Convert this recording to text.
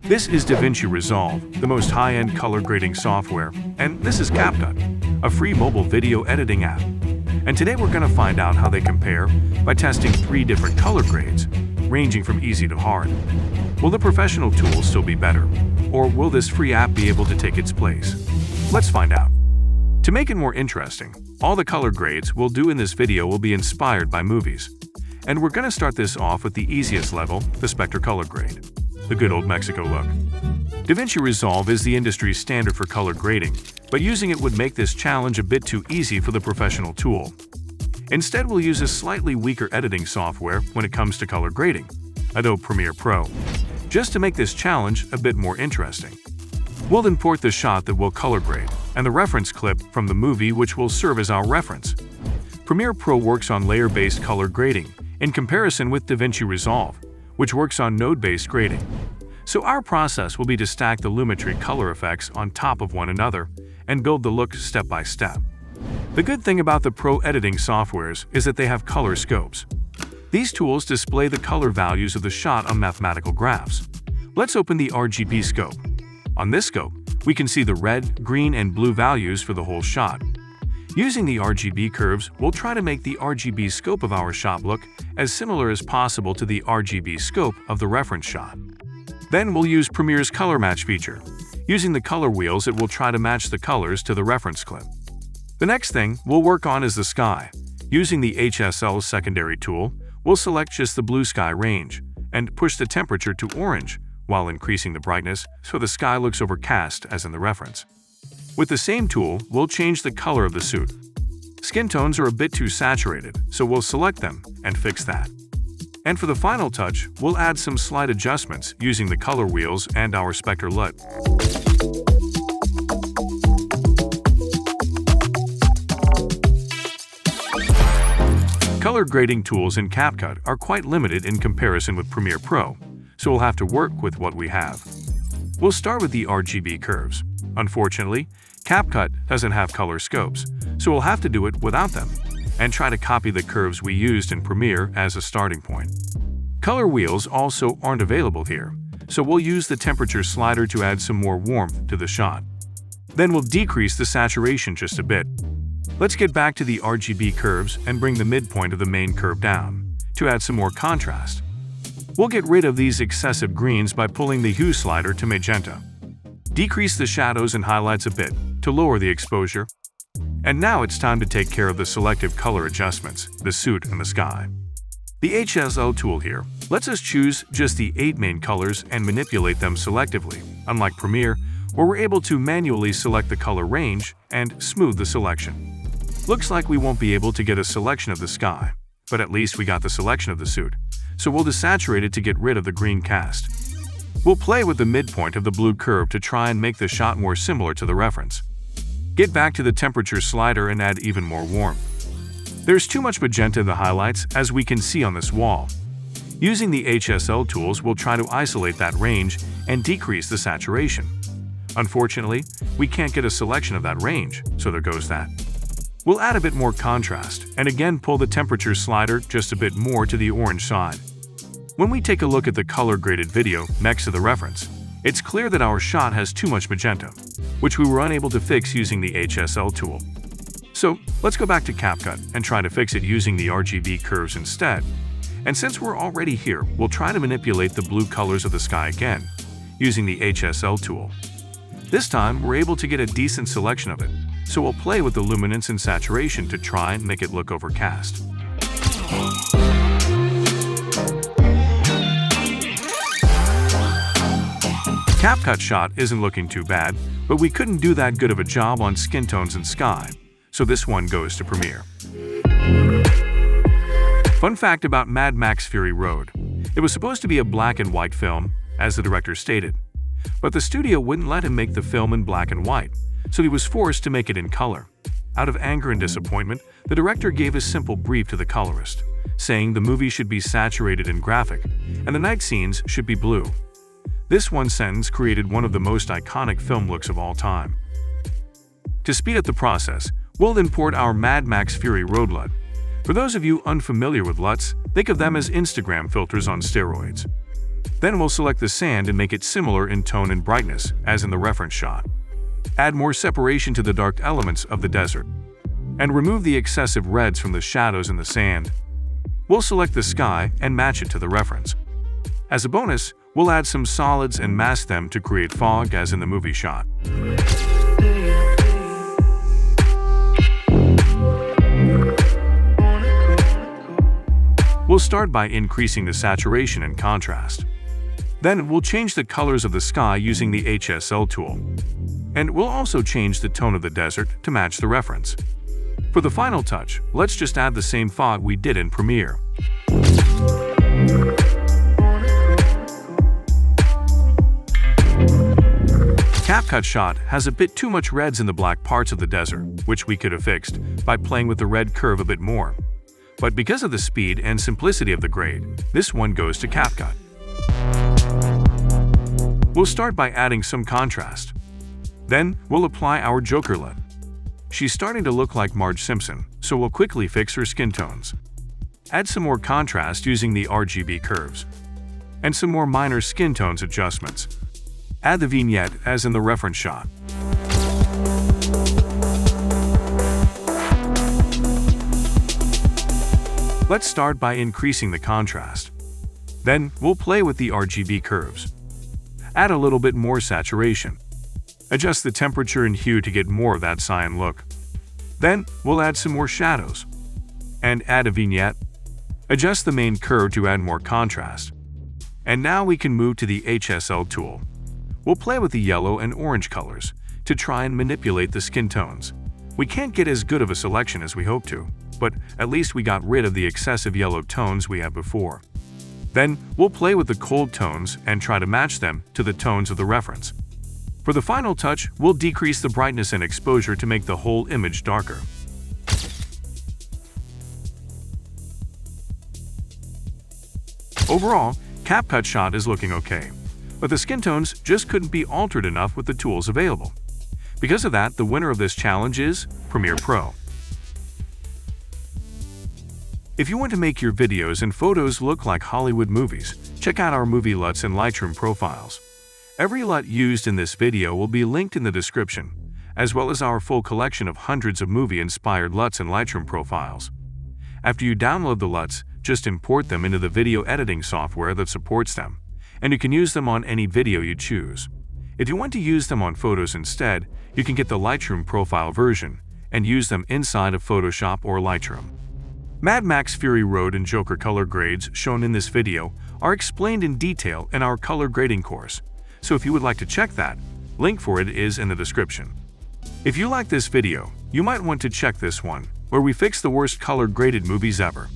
This is DaVinci Resolve, the most high-end color grading software, and this is CapCut, a free mobile video editing app. And today we're going to find out how they compare by testing 3 different color grades, ranging from easy to hard. Will the professional tools still be better, or will this free app be able to take its place? Let's find out. To make it more interesting, all the color grades we'll do in this video will be inspired by movies. And we're going to start this off with the easiest level, the Spectre color grade, the good old Mexico look. DaVinci Resolve is the industry standard for color grading, but using it would make this challenge a bit too easy for the professional tool. Instead, we'll use a slightly weaker editing software when it comes to color grading, Adobe Premiere Pro, just to make this challenge a bit more interesting. We'll import the shot that we'll color grade and the reference clip from the movie which will serve as our reference. Premiere Pro works on layer-based color grading in comparison with DaVinci Resolve, which works on node-based grading. So our process will be to stack the Lumetri color effects on top of one another and build the look step by step. The good thing about the Pro editing softwares is that they have color scopes. These tools display the color values of the shot on mathematical graphs. Let's open the RGB scope. On this scope, we can see the red, green, and blue values for the whole shot. Using the RGB curves, we'll try to make the RGB scope of our shot look as similar as possible to the RGB scope of the reference shot. Then we'll use Premiere's color match feature. Using the color wheels, it will try to match the colors to the reference clip. The next thing we'll work on is the sky. Using the HSL secondary tool, we'll select just the blue sky range and push the temperature to orange while increasing the brightness so the sky looks overcast as in the reference. With the same tool, we'll change the color of the suit. Skin tones are a bit too saturated, so we'll select them and fix that. And for the final touch, we'll add some slight adjustments using the color wheels and our Spectre LUT. Color grading tools in CapCut are quite limited in comparison with Premiere Pro, so we'll have to work with what we have. We'll start with the RGB curves. Unfortunately, CapCut doesn't have color scopes, so we'll have to do it without them and try to copy the curves we used in Premiere as a starting point. Color wheels also aren't available here, so we'll use the temperature slider to add some more warmth to the shot. Then we'll decrease the saturation just a bit. Let's get back to the RGB curves and bring the midpoint of the main curve down to add some more contrast. We'll get rid of these excessive greens by pulling the hue slider to magenta. Decrease the shadows and highlights a bit to lower the exposure. And now it's time to take care of the selective color adjustments, the suit and the sky. The HSL tool here lets us choose just the 8 main colors and manipulate them selectively, unlike Premiere, where we're able to manually select the color range and smooth the selection. Looks like we won't be able to get a selection of the sky, but at least we got the selection of the suit, so we'll desaturate it to get rid of the green cast. We'll play with the midpoint of the blue curve to try and make the shot more similar to the reference. Get back to the temperature slider and add even more warmth. There's too much magenta in the highlights, as we can see on this wall. Using the HSL tools, we'll try to isolate that range and decrease the saturation. Unfortunately, we can't get a selection of that range, so there goes that. We'll add a bit more contrast and again pull the temperature slider just a bit more to the orange side. When we take a look at the color-graded video next to the reference, it's clear that our shot has too much magenta, which we were unable to fix using the HSL tool. So let's go back to CapCut and try to fix it using the RGB curves instead. And since we're already here, we'll try to manipulate the blue colors of the sky again, using the HSL tool. This time, we're able to get a decent selection of it, so we'll play with the luminance and saturation to try and make it look overcast. CapCut shot isn't looking too bad, but we couldn't do that good of a job on skin tones and sky, so this one goes to Premiere. Fun fact about Mad Max Fury Road. It was supposed to be a black and white film, as the director stated, but the studio wouldn't let him make the film in black and white, so he was forced to make it in color. Out of anger and disappointment, the director gave a simple brief to the colorist, saying the movie should be saturated and graphic, and the night scenes should be blue. This one sentence created one of the most iconic film looks of all time. To speed up the process, we'll import our Mad Max Fury Road LUT. For those of you unfamiliar with LUTs, think of them as Instagram filters on steroids. Then we'll select the sand and make it similar in tone and brightness as in the reference shot. Add more separation to the dark elements of the desert. And remove the excessive reds from the shadows in the sand. We'll select the sky and match it to the reference. As a bonus, we'll add some solids and mask them to create fog as in the movie shot. We'll start by increasing the saturation and contrast. Then we'll change the colors of the sky using the HSL tool. And we'll also change the tone of the desert to match the reference. For the final touch, let's just add the same fog we did in Premiere. CapCut shot has a bit too much reds in the black parts of the desert, which we could have fixed by playing with the red curve a bit more. But because of the speed and simplicity of the grade, this one goes to CapCut. We'll start by adding some contrast. Then we'll apply our Joker LUT. She's starting to look like Marge Simpson, so we'll quickly fix her skin tones. Add some more contrast using the RGB curves. And some more minor skin tones adjustments. Add the vignette as in the reference shot. Let's start by increasing the contrast. Then we'll play with the RGB curves. Add a little bit more saturation. Adjust the temperature and hue to get more of that cyan look. Then we'll add some more shadows. And add a vignette. Adjust the main curve to add more contrast. And now we can move to the HSL tool. We'll play with the yellow and orange colors to try and manipulate the skin tones. We can't get as good of a selection as we hope to, but at least we got rid of the excessive yellow tones we had before. Then we'll play with the cold tones and try to match them to the tones of the reference. For the final touch, we'll decrease the brightness and exposure to make the whole image darker. Overall, CapCut shot is looking okay, but the skin tones just couldn't be altered enough with the tools available. Because of that, the winner of this challenge is Premiere Pro. If you want to make your videos and photos look like Hollywood movies, check out our movie LUTs and Lightroom profiles. Every LUT used in this video will be linked in the description, as well as our full collection of hundreds of movie-inspired LUTs and Lightroom profiles. After you download the LUTs, just import them into the video editing software that supports them, and you can use them on any video you choose. If you want to use them on photos instead, you can get the Lightroom profile version and use them inside of Photoshop or Lightroom. Mad Max Fury Road and Joker color grades shown in this video are explained in detail in our color grading course, so if you would like to check that, link for it is in the description. If you like this video, you might want to check this one, where we fix the worst color graded movies ever.